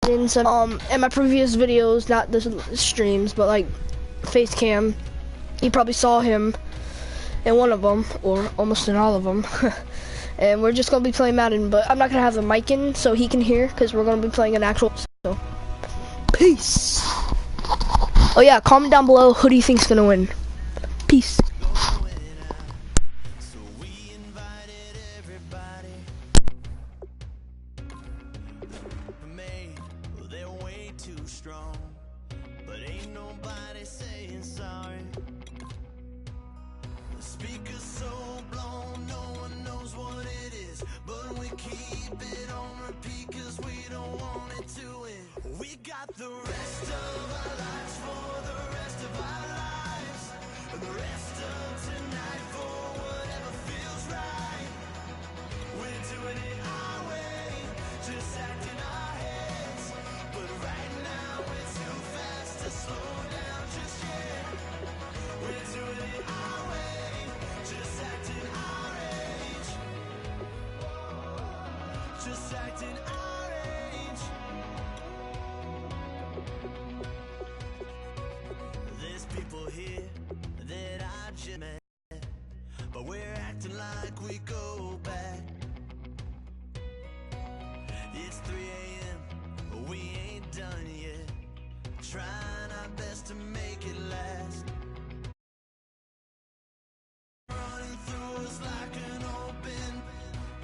in some in my previous videos, not the streams, but like face cam. You probably saw him in one of them, or almost in all of them. And we're just gonna be playing Madden, but I'm not gonna have the mic in so he can hear, because we're gonna be playing an actual. So, peace. Oh yeah, comment down below who do you think's gonna win. Peace. Speakers so blown, no one knows what it is, but we keep it on repeat cause we don't want it to end. We got the rest of our lives for the rest of our lives, and the rest of tonight for whatever feels right. We're doing it our way, just acting our heads, but right now we're too fast to slow down just yet. We're doing it our way, just acting our age. Just acting our age. There's people here that I just met, but we're acting like we go back. It's 3 a.m., but we ain't done yet. Trying our best to make it last. Running through us like an open.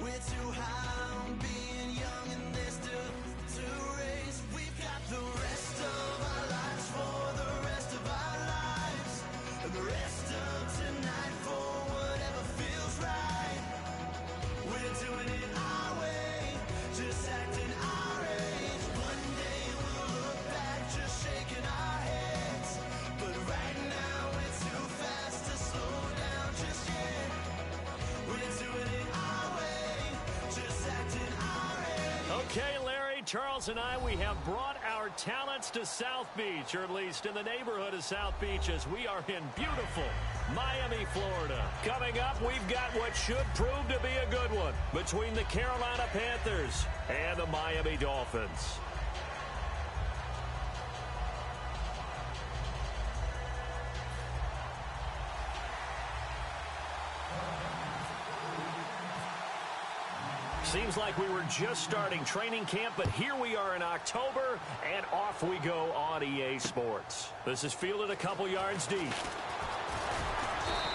We're too high on being young and there's still to race. We've got the rest of our lives for the rest of our lives, and the rest of tonight for whatever feels right. We're doing it our way, just acting our age. One day we'll look back just shaking our heads, but right now we're too fast to slow down just yet. We're doing it our way, just acting our age. Okay, Larry, Charles, and I, we have brought our talents to South Beach, or at least in the neighborhood of South Beach, as we are in beautiful Miami, Florida. Coming up, we've got what should prove to be a good one between the Carolina Panthers and the Miami Dolphins. Seems like we were just starting training camp, but here we are in October, and off we go on EA Sports. This is fielded a couple yards deep.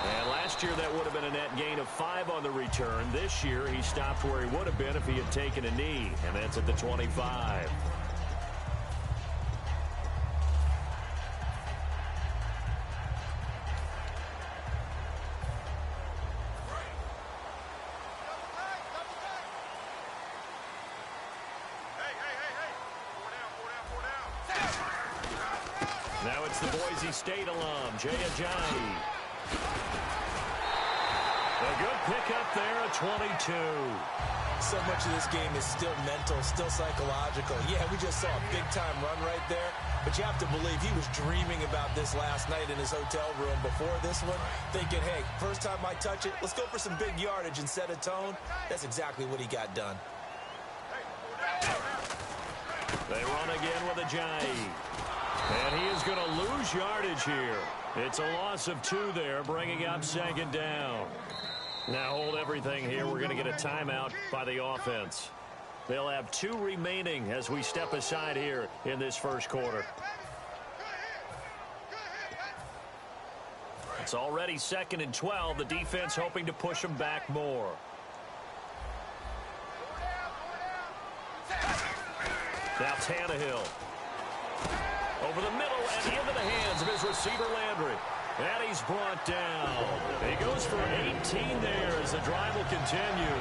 And last year that would have been a net gain of 5 on the return. This year he stopped where he would have been if he had taken a knee, and that's at the 25. Now it's the Boise State alum, Jay Ajayi. A good pickup there at 22. So much of this game is still mental, still psychological. Yeah, we just saw a big-time run right there, but you have to believe he was dreaming about this last night in his hotel room before this one, thinking, hey, first time I touch it, let's go for some big yardage and set a tone. That's exactly what he got done. They run again with Ajayi. And he is going to lose yardage here. It's a loss of 2 there, bringing up second down. Now hold everything here. We're going to get a timeout by the offense. They'll have 2 remaining as we step aside here in this first quarter. It's already 2nd and 12. The defense hoping to push them back more. Now Tannehill. Over the middle and into the hands of his receiver Landry. And he's brought down. He goes for 18 there as the drive will continue.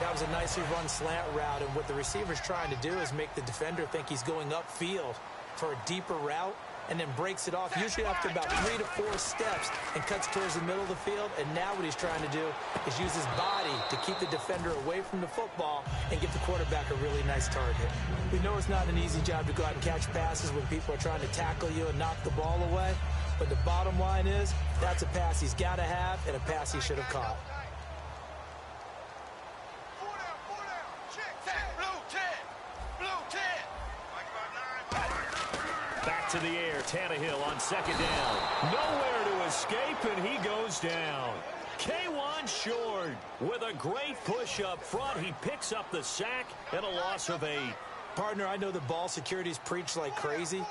That was a nicely run slant route, and what the receiver's trying to do is make the defender think he's going upfield for a deeper route, and then breaks it off, usually after about 3 to 4 steps, and cuts towards the middle of the field. And now what he's trying to do is use his body to keep the defender away from the football and give the quarterback a really nice target. We know it's not an easy job to go out and catch passes when people are trying to tackle you and knock the ball away, but the bottom line is that's a pass he's got to have and a pass he should have caught. Back to the air. Tannehill on second down. Nowhere to escape, and he goes down. K1 Short with a great push up front. He picks up the sack and a loss of 8. Partner, I know the ball security's preached like crazy,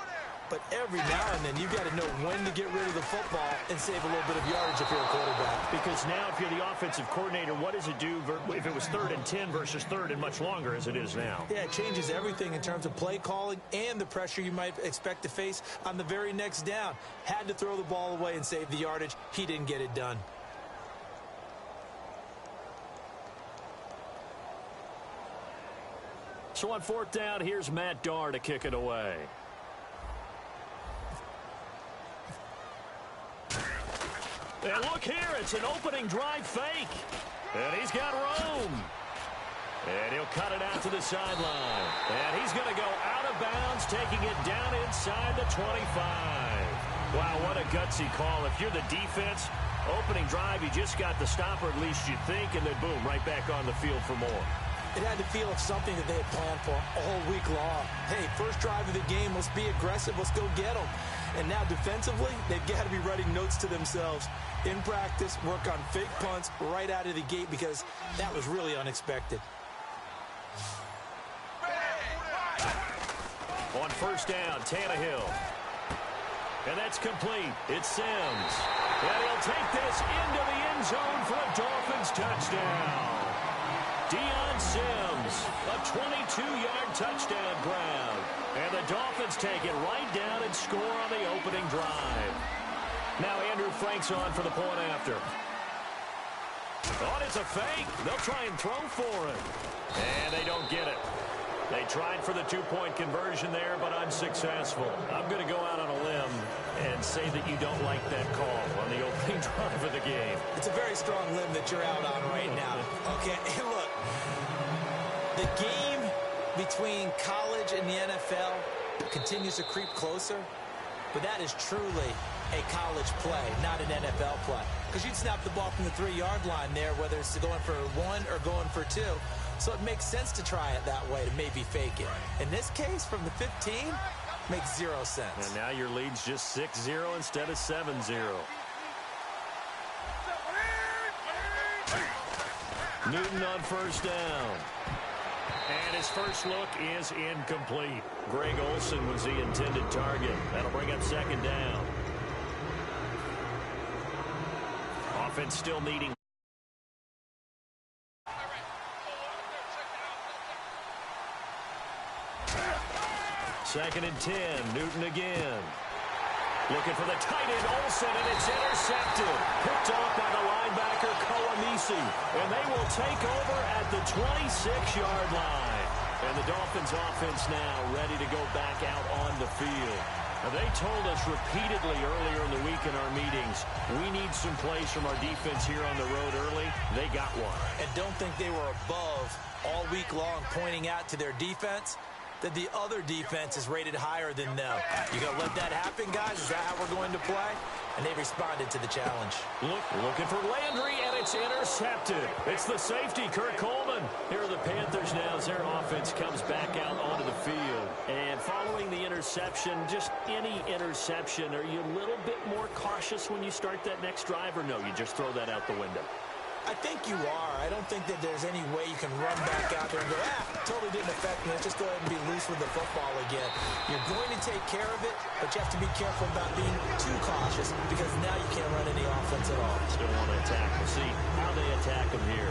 but every now and then you've got to know when to get rid of the football and save a little bit of yardage if you're a quarterback. Because now if you're the offensive coordinator, what does it do if it was 3rd and 10 versus 3rd and much longer as it is now? Yeah, it changes everything in terms of play calling and the pressure you might expect to face on the very next down. Had to throw the ball away and save the yardage. He didn't get it done. So on 4th down, here's Matt Darr to kick it away. And look here, it's an opening drive fake. And he's got room. And he'll cut it out to the sideline. And he's going to go out of bounds, taking it down inside the 25. Wow, what a gutsy call. If you're the defense, opening drive, you just got the stop, or at least you think, and then boom, right back on the field for more. It had to feel like something that they had planned for all week long. Hey, first drive of the game, let's be aggressive, let's go get them. And now defensively, they've got to be writing notes to themselves. In practice, work on fake punts right out of the gate because that was really unexpected. On 1st down, Tannehill. And that's complete. It's Sims. And he'll take this into the end zone for a Dolphins touchdown. Deion Sims, a 22-yard touchdown grab. And the Dolphins take it right down and score on the opening drive. Now Andrew Frank's on for the point after. Oh, it's a fake. They'll try and throw for it. And they don't get it. They tried for the 2-point conversion there, but unsuccessful. I'm going to go out on a limb and say that you don't like that call on the opening drive of the game. It's a very strong limb that you're out on right now. Okay, look, the game between college and the NFL continues to creep closer, but that is truly a college play, not an NFL play. Because you'd snap the ball from the 3-yard line there, whether it's going for 1 or going for 2. So it makes sense to try it that way to maybe fake it. In this case, from the 15, makes 0 sense. And now your lead's just 6-0 instead of 7-0. Newton on 1st down. And his first look is incomplete. Greg Olsen was the intended target. That'll bring up 2nd down. Offense still needing. 2nd and 10. Newton again. Looking for the tight end, Olsen, and it's intercepted. Picked off by the linebacker, Koamisi. And they will take over at the 26-yard line. And the Dolphins offense now ready to go back out on the field. Now, they told us repeatedly earlier in the week in our meetings, we need some plays from our defense here on the road early. They got one. And don't think they were above all week long pointing out to their defense that the other defense is rated higher than them. You gonna let that happen, guys? Is that how we're going to play? And they responded to the challenge. Looking for Landry, and it's intercepted. It's the safety, Kurt Coleman. Here are the Panthers now as their offense comes back out onto the field. And following the interception, just any interception, are you a little bit more cautious when you start that next drive, or no, you just throw that out the window? I think you are. I don't think that there's any way you can run back out there and go, totally didn't affect me. Let's just go ahead and be loose with the football again. You're going to take care of it, but you have to be careful about being too cautious because now you can't run any offense at all. Still want to attack. We'll see how they attack him here.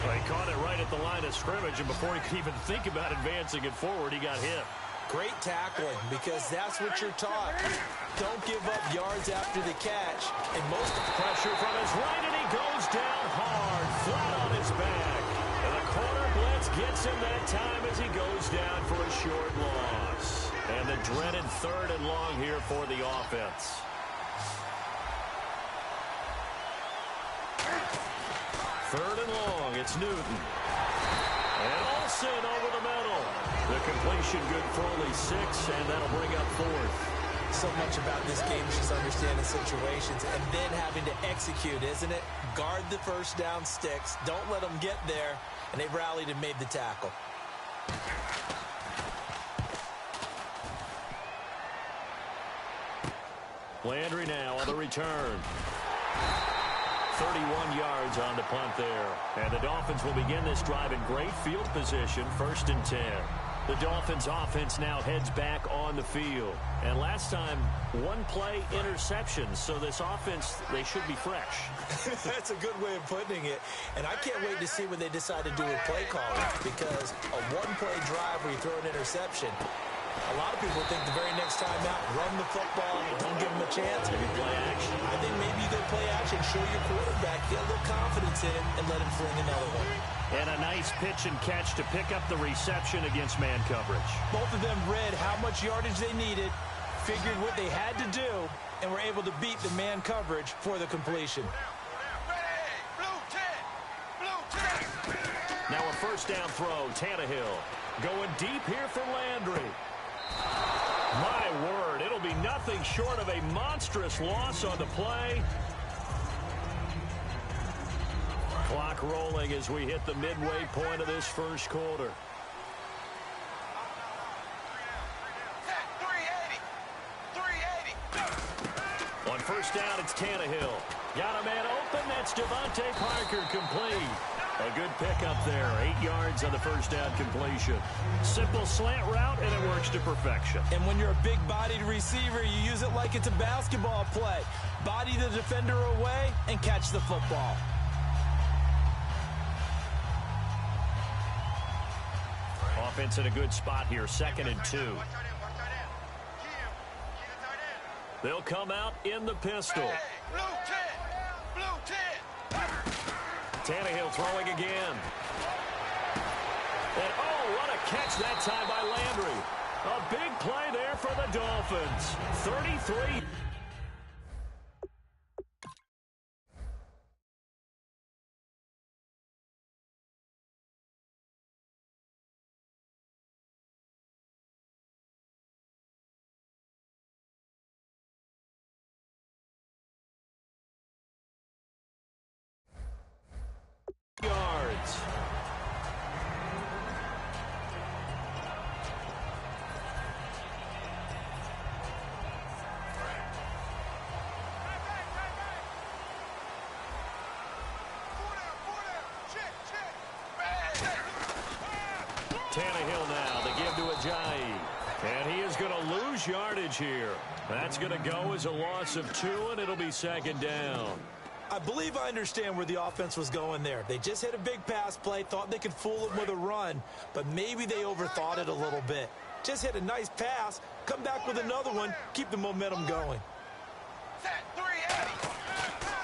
Well, he caught it right at the line of scrimmage, and before he could even think about advancing it forward, he got hit. Great tackling, because that's what you're taught. Don't give up yards after the catch. And most pressure from his right, and he goes down hard, flat on his back. And the corner blitz gets him that time as he goes down for a short loss. And the dreaded 3rd and long here for the offense. Third and long, it's Newton. And Olsen over the middle. The completion good for only 6, and that'll bring up 4th. So much about this game is just understanding situations and then having to execute, isn't it? Guard the first down sticks. Don't let them get there. And they rallied and made the tackle. Landry now on the return. 31 yards on the punt there. And the Dolphins will begin this drive in great field position, 1st and 10. The Dolphins offense now heads back on the field. And last time, one play interception. So this offense, they should be fresh. That's a good way of putting it. And I can't wait to see what they decide to do with play calling, because a one-play drive where you throw an interception, a lot of people think the very next time out, run the football, don't give them a chance. Maybe play action. I think maybe you go play action, show your quarterback, get a little confidence in him, and let him fling another one. And a nice pitch and catch to pick up the reception against man coverage. Both of them read how much yardage they needed, figured what they had to do, and were able to beat the man coverage for the completion. Now a 1st down throw, Tannehill. Going deep here for Landry. My word, it'll be nothing short of a monstrous loss on the play. Clock rolling as we hit the midway point of this 1st quarter. On 1st down, it's Tannehill. Got a man open. That's Devontae Parker, complete. A good pickup there. 8 yards on the 1st down completion. Simple slant route, and it works to perfection. And when you're a big-bodied receiver, you use it like it's a basketball play. Body the defender away and catch the football. Offense in a good spot here, 2nd and 2. They'll come out in the pistol. Tannehill throwing again. And oh, what a catch that time by Landry. A big play there for the Dolphins. 33. Yards. Tannehill now, they give to Ajayi. And he is going to lose yardage here. That's going to go as a loss of 2, and it'll be 2nd down. I believe I understand where the offense was going there. They just hit a big pass play, thought they could fool him with a run, but maybe they overthought it a little bit. Just hit a nice pass, come back with another one, keep the momentum going.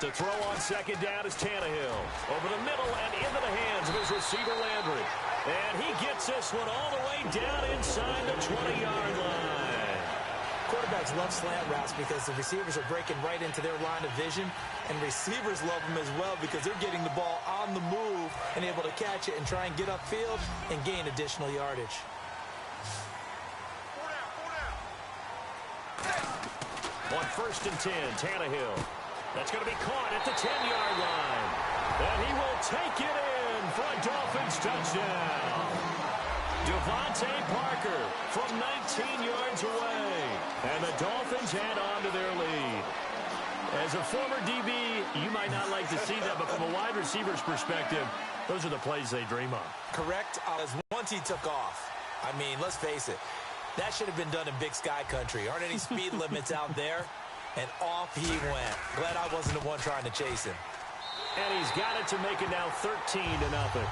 To throw on 2nd down is Tannehill. Over the middle and into the hands of his receiver, Landry. And he gets this one all the way down inside the 20-yard line. Quarterbacks love slant routes because the receivers are breaking right into their line of vision, and receivers love them as well because they're getting the ball on the move and able to catch it and try and get upfield and gain additional yardage. On 1st and 10, Tannehill. That's going to be caught at the 10-yard line. And he will take it in for a Dolphins touchdown. Devontae Parker from 19 yards away. And the Dolphins add on to their lead. As a former DB, you might not like to see that, but from a wide receiver's perspective, those are the plays they dream of. Correct. As once he took off, I mean, let's face it, that should have been done in Big Sky Country. Aren't any speed limits out there? And off he went. Glad I wasn't the one trying to chase him. And he's got it to make it now 13-0.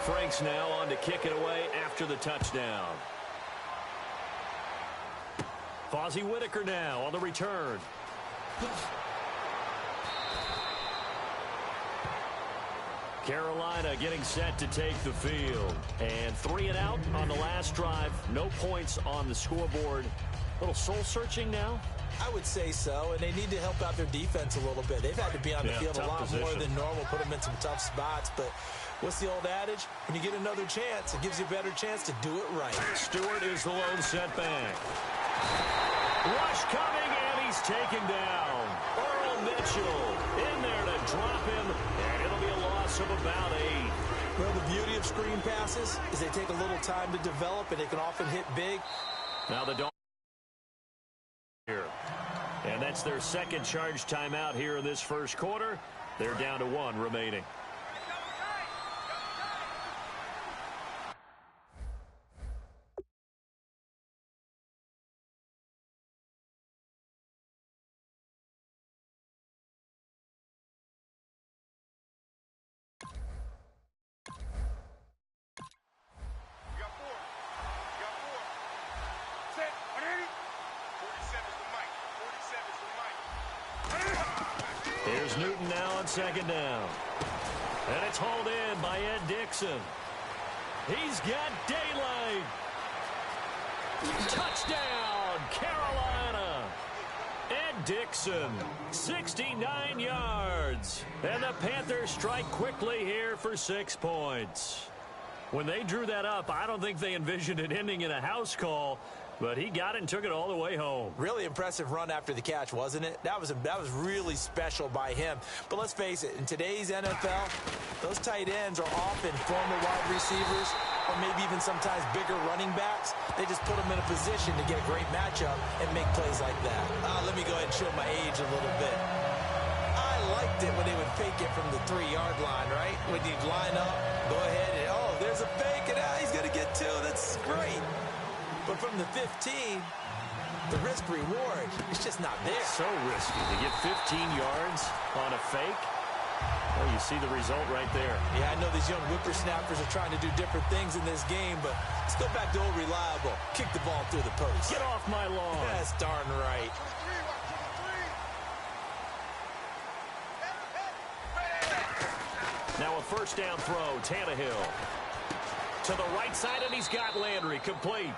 Franks now on to kick it away after the touchdown. Fozzie Whitaker now on the return. Carolina getting set to take the field. And 3 and out on the last drive. No points on the scoreboard. A little soul-searching now? I would say so, and they need to help out their defense a little bit. They've had to be on the field a lot more than normal, put them in some tough spots. But what's the old adage? When you get another chance, it gives you a better chance to do it right. Stewart is the lone setback. Rush coming, and he's taken down. Earl Mitchell in there to drop him, and it'll be a loss of about 8. Well, the beauty of screen passes is they take a little time to develop, and they can often hit big. Now the Dolphins here. And that's their second charge timeout here in this first quarter. They're down to 1 remaining. Here's Newton now on second down. And it's hauled in by Ed Dixon. He's got daylight. Touchdown, Carolina. Ed Dixon, 69 yards. And the Panthers strike quickly here for 6 points. When they drew that up, I don't think they envisioned it ending in a house call. But he got it and took it all the way home. Really impressive run after the catch, wasn't it? That was really special by him. But let's face it, in today's NFL, those tight ends are often former wide receivers or maybe even sometimes bigger running backs. They just put them in a position to get a great matchup and make plays like that. Let me go ahead and show my age a little bit. I liked it when they would fake it from the 3-yard line, right? When you'd line up, go ahead, and oh, there's a fake, and he's going to get 2. That's great. But from the 15, the risk-reward is just not there. So risky to get 15 yards on a fake. Well, you see the result right there. Yeah, I know these young whippersnappers are trying to do different things in this game, but let's go back to old reliable. Kick the ball through the post. Get off my lawn. That's darn right. Now a first down throw, Tannehill. To the right side, and he's got Landry complete.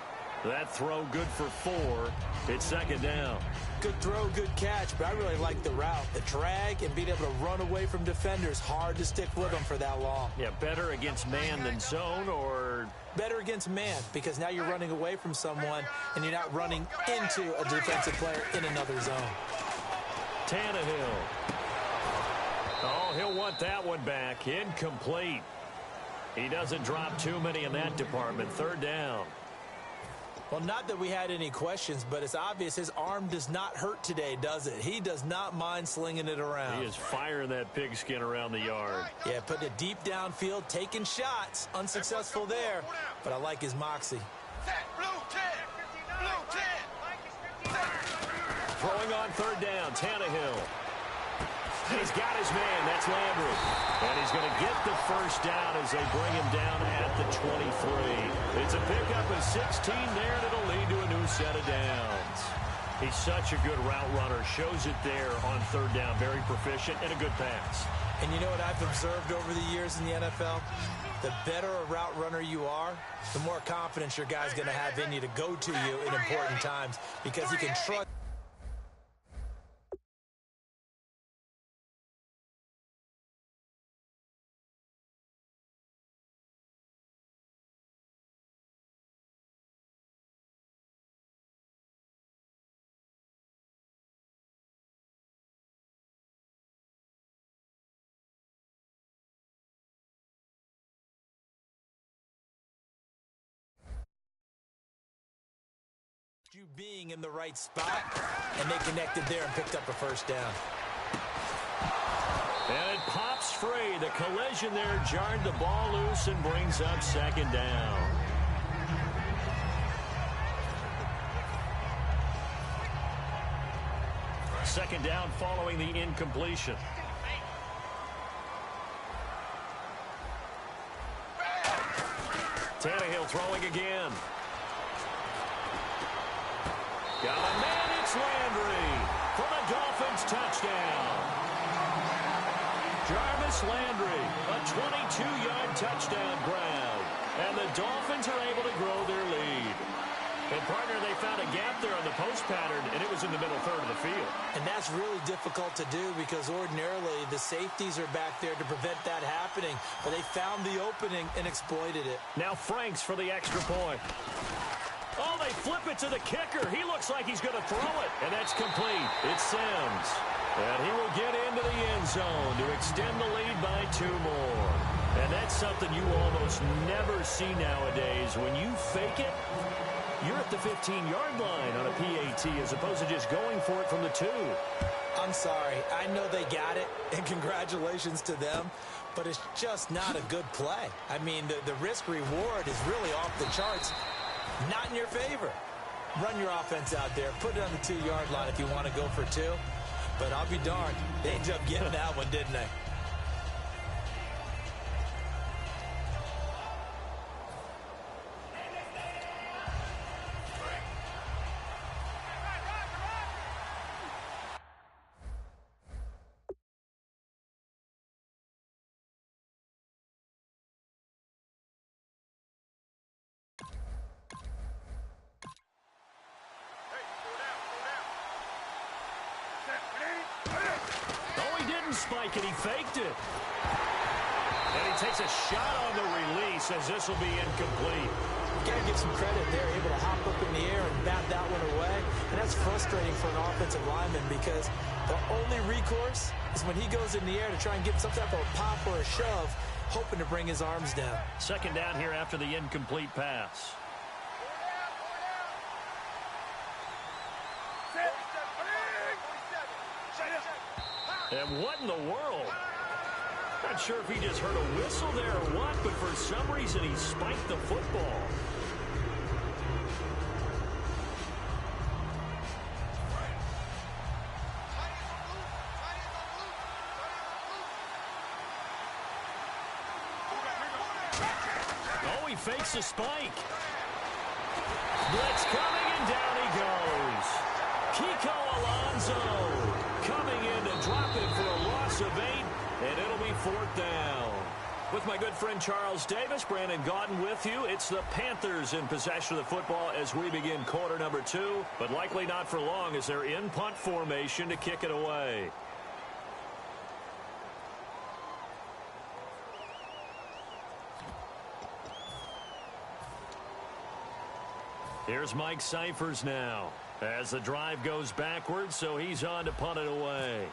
That throw good for 4. It's second down. Good throw, good catch, but I really like the route. The drag and being able to run away from defenders, hard to stick with them for that long. Yeah, better against man than zone, or? Better against man, because now you're running away from someone and you're not running into a defensive player in another zone. Tannehill. Oh, he'll want that one back. Incomplete. He doesn't drop too many in that department. Third down. Well, not that we had any questions, but it's obvious his arm does not hurt today, does it? He does not mind slinging it around. He is firing that pigskin around the yard. Yeah, putting it deep downfield, taking shots. Unsuccessful there, but I like his moxie. Throwing on third down, Tannehill. He's got his man. That's Landry. And he's going to get the first down as they bring him down at the 23. It's a pickup of 16 there, and it'll lead to a new set of downs. He's such a good route runner. Shows it there on third down. Very proficient and a good pass. And you know what I've observed over the years in the NFL? The better a route runner you are, the more confidence your guy's going to have in you to go to you in important times because he can trust. You being in the right spot, and they connected there and picked up a first down. And it pops free. The collision there jarred the ball loose and brings up second down. Second down following the incompletion. Tannehill throwing again. Got a man, it's Landry for the Dolphins touchdown. Jarvis Landry, a 22-yard touchdown grab. And the Dolphins are able to grow their lead. And, partner, they found a gap there on the post pattern, and it was in the middle third of the field. And that's really difficult to do because ordinarily the safeties are back there to prevent that happening. But they found the opening and exploited it. Now Franks for the extra point. Oh, they flip it to the kicker. He looks like he's going to throw it, and that's complete. It's Sims. And he will get into the end zone to extend the lead by 2 more. And that's something you almost never see nowadays. When you fake it, you're at the 15-yard line on a PAT as opposed to just going for it from the 2. I'm sorry. I know they got it, and congratulations to them, but it's just not a good play. I mean, the risk-reward is really off the charts. Not in your favor. Run your offense out there. Put it on the 2-yard line if you want to go for 2. But I'll be darned. They ended up getting that one, didn't they? Spike, and he faked it. And he takes a shot on the release as this will be incomplete. Got to give some credit there, able to hop up in the air and bat that one away. And that's frustrating for an offensive lineman because the only recourse is when he goes in the air to try and get some type of a pop or a shove, hoping to bring his arms down. Second down here after the incomplete pass. And what in the world? Not sure if he just heard a whistle there or what, but for some reason he spiked the football. Oh, he fakes a spike. Blitz coming, and down he goes. Kiko Alonso coming in to drop it for a loss of 8, and it'll be 4th down. With my good friend Charles Davis, Brandon Gaudin with you. It's the Panthers in possession of the football as we begin quarter number 2, but likely not for long as they're in punt formation to kick it away. Here's Mike Cyphers now as the drive goes backwards, so he's on to punt it away.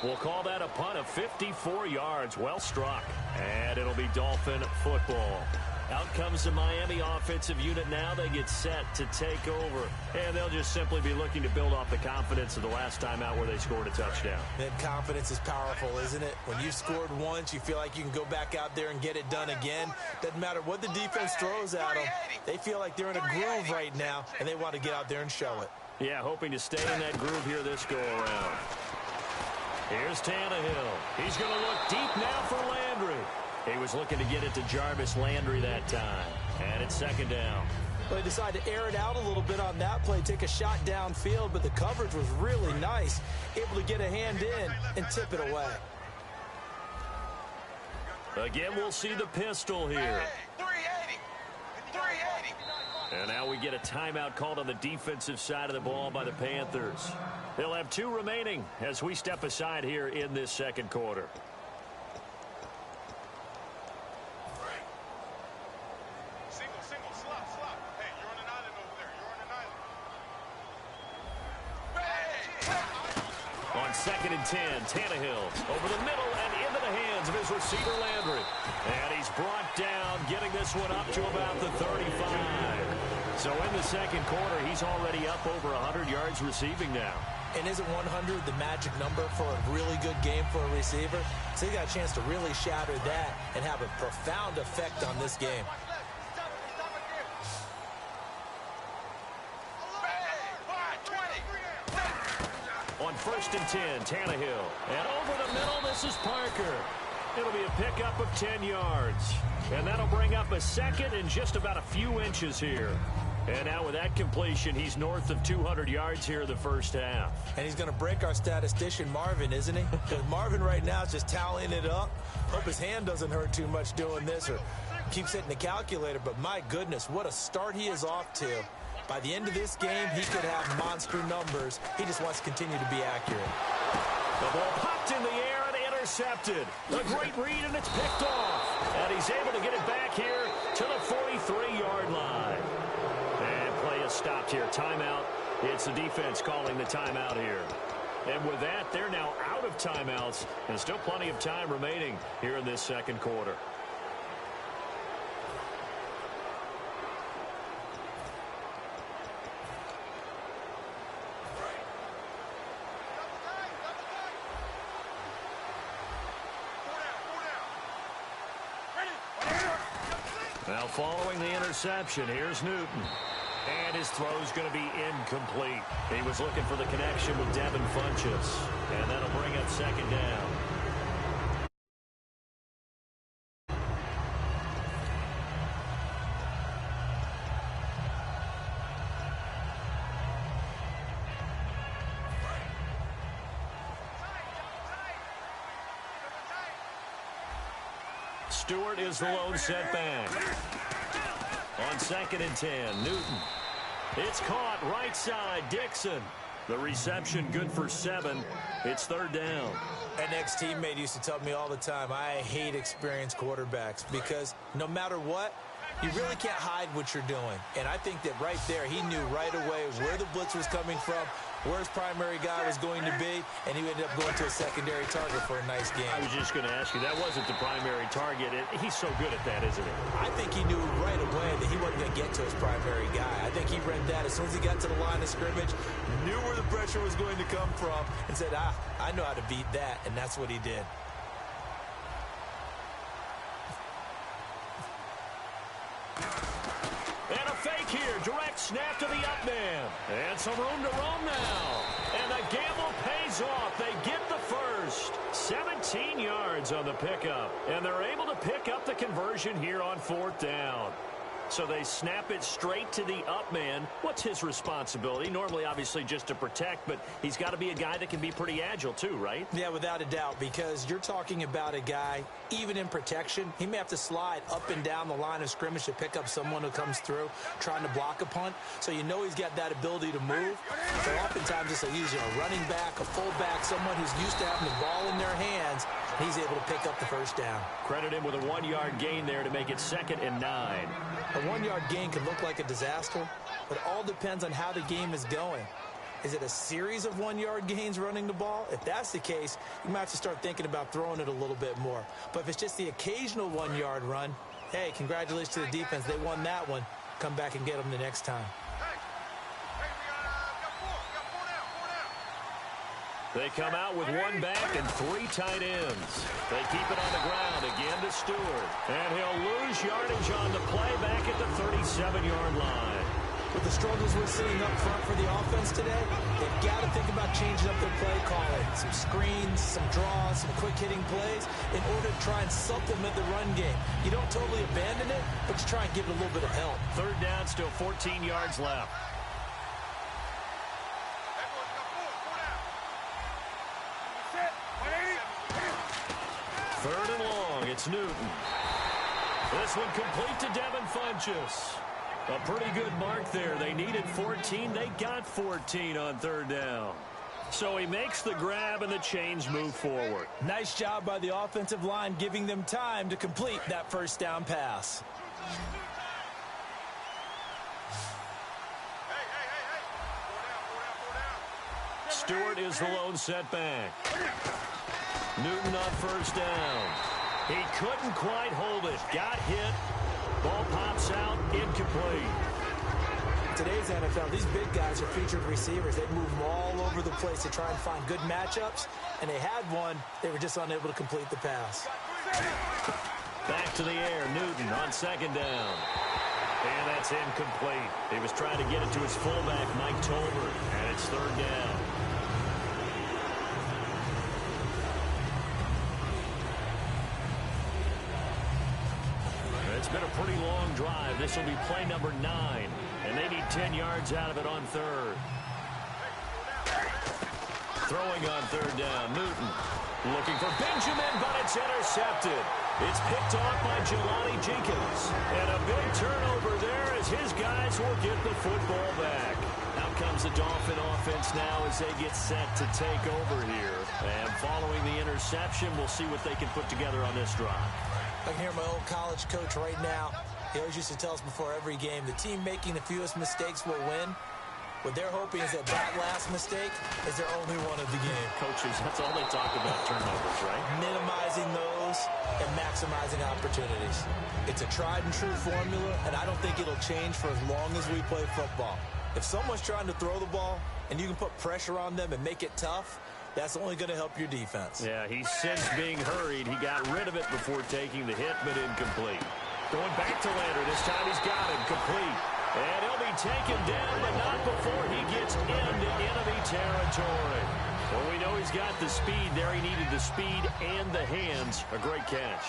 We'll call that a punt of 54 yards. Well struck. And it'll be Dolphin football. Out comes the Miami offensive unit now. They get set to take over. And they'll just simply be looking to build off the confidence of the last time out where they scored a touchdown. That confidence is powerful, isn't it? When you've scored once, you feel like you can go back out there and get it done again. Doesn't matter what the defense throws at them. They feel like they're in a groove right now, and they want to get out there and show it. Yeah, hoping to stay in that groove here this go-around. Here's Tannehill. He's going to look deep now for Landry. He was looking to get it to Jarvis Landry that time. And it's second down. Well, they decided to air it out a little bit on that play, take a shot downfield, but the coverage was really nice. Able to get a hand in and tip it away. Again, we'll see the pistol here. 380. 380. And now we get a timeout called on the defensive side of the ball by the Panthers. They'll have 2 remaining as we step aside here in this second quarter. Single, slot. Hey, you're on an island over there. You're on an island. On 2nd and 10, Tannehill over the middle and into the hands of his receiver Landry. And he's brought down, getting this one up to about the 35. So in the second quarter, he's already up over 100 yards receiving now. And isn't 100 the magic number for a really good game for a receiver? So he got a chance to really shatter that and have a profound effect on this game. On 1st and 10, Tannehill. And over the middle, this is Parker. It'll be a pickup of 10 yards. And that'll bring up a second and just about a few inches here. And now with that completion, he's north of 200 yards here in the first half. And he's going to break our statistician, Marvin, isn't he? Because Marvin right now is just tallying it up. Hope his hand doesn't hurt too much doing this or keeps hitting the calculator. But my goodness, what a start he is off to. By the end of this game, he could have monster numbers. He just wants to continue to be accurate. The ball popped in the air and intercepted. A great read, and it's picked off. he's able to get it back here to the 43-yard line. And play is stopped here. Timeout. It's the defense calling the timeout here. And with that, they're now out of timeouts, and still plenty of time remaining here in this second quarter. Now following the interception, here's Newton. And his throw's going to be incomplete. He was looking for the connection with Devin Funchess. And that'll bring up second down. Stewart is the lone setback. On 2nd and 10, Newton. It's caught right side, Dixon. The reception good for 7. It's 3rd down. An ex-teammate used to tell me all the time, I hate experienced quarterbacks because no matter what, you really can't hide what you're doing. And I think that right there, he knew right away where the blitz was coming from, where his primary guy was going to be, and he ended up going to a secondary target for a nice game. I was just going to ask you, that wasn't the primary target. He's so good at that, isn't he? I think he knew right away that he wasn't going to get to his primary guy. I think he read that as soon as he got to the line of scrimmage, knew where the pressure was going to come from, and said, I know how to beat that, and that's what he did. And a fake here. Direct snap to the up man. And some room to roam now. And the gamble pays off. They get the first. 17 yards on the pickup. And they're able to pick up the conversion here on 4th down. So they snap it straight to the up man. What's his responsibility? Normally, obviously, just to protect, but he's got to be a guy that can be pretty agile too, right? Yeah, without a doubt, because you're talking about a guy, even in protection, he may have to slide up and down the line of scrimmage to pick up someone who comes through trying to block a punt. So you know he's got that ability to move. So oftentimes it's usually a running back, a fullback, someone who's used to having the ball in their hands. He's able to pick up the first down. Credit him with a 1-yard gain there to make it 2nd and 9. A 1-yard gain can look like a disaster, but it all depends on how the game is going. Is it a series of 1-yard gains running the ball? If that's the case, you might have to start thinking about throwing it a little bit more. But if it's just the occasional 1-yard run, hey, congratulations to the defense. They won that one. Come back and get them the next time. They come out with 1 back and 3 tight ends. They keep it on the ground again to Stewart. And he'll lose yardage on the play back at the 37-yard line. With the struggles we're seeing up front for the offense today, they've got to think about changing up their play calling. Some screens, some draws, some quick-hitting plays in order to try and supplement the run game. You don't totally abandon it, but you try and give it a little bit of help. 3rd down, still 14 yards left. Third and long, it's Newton. This one complete to Devin Funchess. A pretty good mark there. They needed 14. They got 14 on 3rd down. So he makes the grab and the chains move forward. Nice job by the offensive line giving them time to complete that first down pass. Stewart is the lone setback. Newton on 1st down. He couldn't quite hold it. Got hit. Ball pops out. Incomplete. Today's NFL, these big guys are featured receivers. They move them all over the place to try and find good matchups. And they had one. They were just unable to complete the pass. Back to the air. Newton on 2nd down. And that's incomplete. He was trying to get it to his fullback, Mike Tolbert. And it's 3rd down. It's been a pretty long drive. This will be play number 9. And they need 10 yards out of it on 3rd. Throwing on 3rd down. Newton looking for Benjamin, but it's intercepted. It's picked off by Jelani Jenkins. And a big turnover there as his guys will get the football back. Out comes the Dolphin offense now as they get set to take over here. And following the interception, we'll see what they can put together on this drive. I can hear my old college coach right now. He always used to tell us before every game, the team making the fewest mistakes will win. What they're hoping is that last mistake is their only one of the game. Coaches, that's all they talk about, turnovers, right? Minimizing those and maximizing opportunities. It's a tried and true formula, and I don't think it'll change for as long as we play football. If someone's trying to throw the ball and you can put pressure on them and make it tough, that's only going to help your defense. Yeah, he's since being hurried. He got rid of it before taking the hit, but incomplete. Going back to Lander. This time he's got him complete. And he'll be taken down, but not before he gets into enemy territory. Well, we know he's got the speed there. He needed the speed and the hands. A great catch.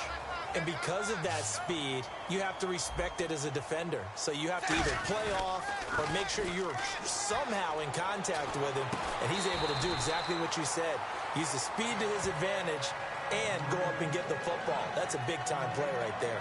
And because of that speed, you have to respect it as a defender. So you have to either play off or make sure you're somehow in contact with him. And he's able to do exactly what you said. Use the speed to his advantage and go up and get the football. That's a big-time play right there.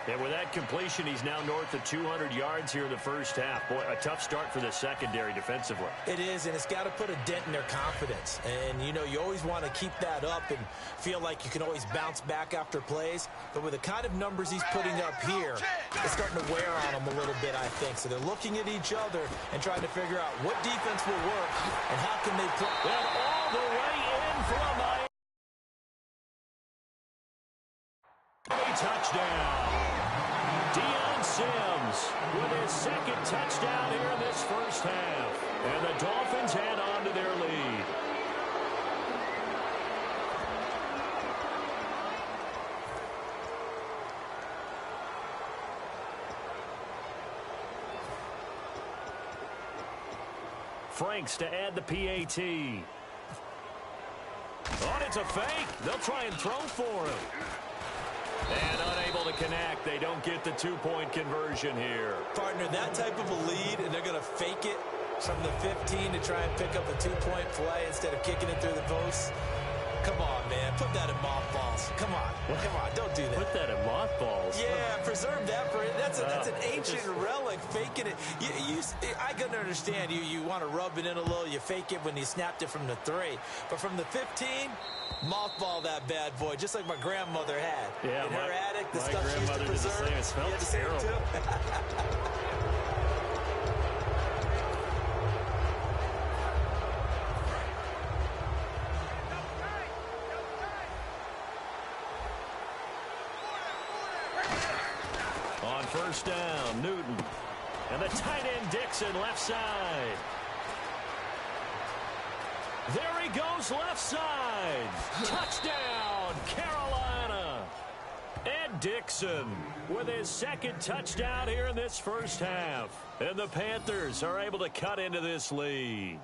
And with that completion, he's now north of 200 yards here in the first half. Boy, a tough start for the secondary defensively. It is, and it's got to put a dent in their confidence. And, you know, you always want to keep that up and feel like you can always bounce back after plays. But with the kind of numbers he's putting up here, it's starting to wear on them a little bit, I think. So they're looking at each other and trying to figure out what defense will work and how can they play. And all the way in from a touchdown. Deion Sims with his second touchdown here in this first half. And the Dolphins head on to their lead. Franks to add the PAT. Oh, it's a fake. They'll try and throw for him. And unable to connect. They don't get the two-point conversion here. Partner, that type of a lead, and they're going to fake it from the 15 to try and pick up a two-point play instead of kicking it through the post. Come on, man. Put that in mothballs. Come on. Come on. Don't do that. Put that in mothballs. Yeah, preserve that for it. That's an ancient relic, faking it. I can understand you want to rub it in a little. You fake it when you snapped it from the 3. But from the 15, mothball that bad boy, just like my grandmother had. Yeah, in her attic, the my stuff she used to preserve. did the same. It smells terrible. Too? On first down, Newton. And the tight end Dixon left side. There he goes left side. Touchdown, Carolina. Ed Dixon with his second touchdown here in this first half. And the Panthers are able to cut into this lead.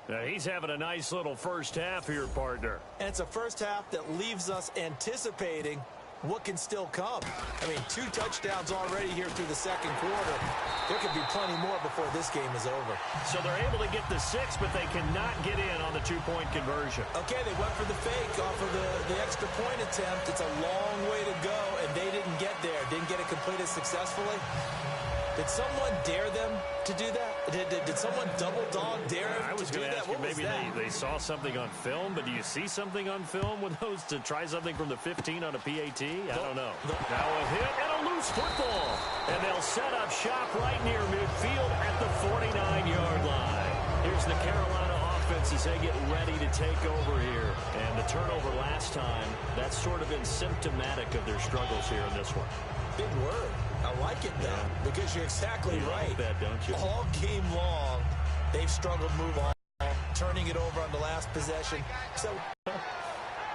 Now, he's having a nice little first half here, partner. And it's a first half that leaves us anticipating what can still come. I mean, 2 touchdowns already here through the second quarter. There could be plenty more before this game is over. So they're able to get the 6, but they cannot get in on the two-point conversion. Okay, they went for the fake off of the extra point attempt. It's a long way to go, and they didn't get there. Didn't get it completed successfully. Did someone dare them to do that? Did someone double dog dare them I was to do going to that? ask you, maybe they saw something on film, but do you see something on film with those to try something from the 15 on a PAT? I don't know. Now a hit and a loose football. And they'll set up shop right near midfield at the 49-yard line. Here's the Carolina offense as they get ready to take over here. And the turnover last time, that's sort of been symptomatic of their struggles here in this one. Big word. I like it, though, because you're exactly right. Like that, don't you? All game long, they've struggled to move on, turning it over on the last possession. So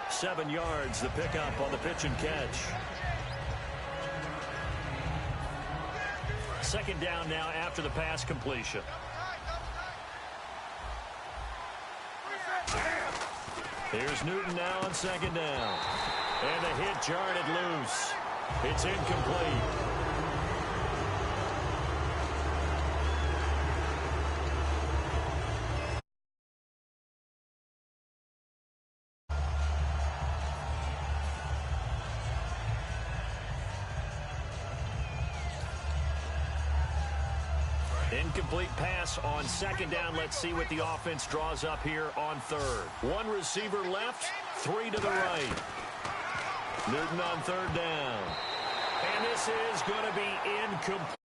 7 yards, the pickup on the pitch and catch. Second down now after the pass completion. Here's Newton now on second down. And the hit jarred it loose. It's incomplete. Incomplete pass on second down. Let's see what the offense draws up here on third. 1 receiver left, 3 to the right. Newton on third down. This is going to be incomplete.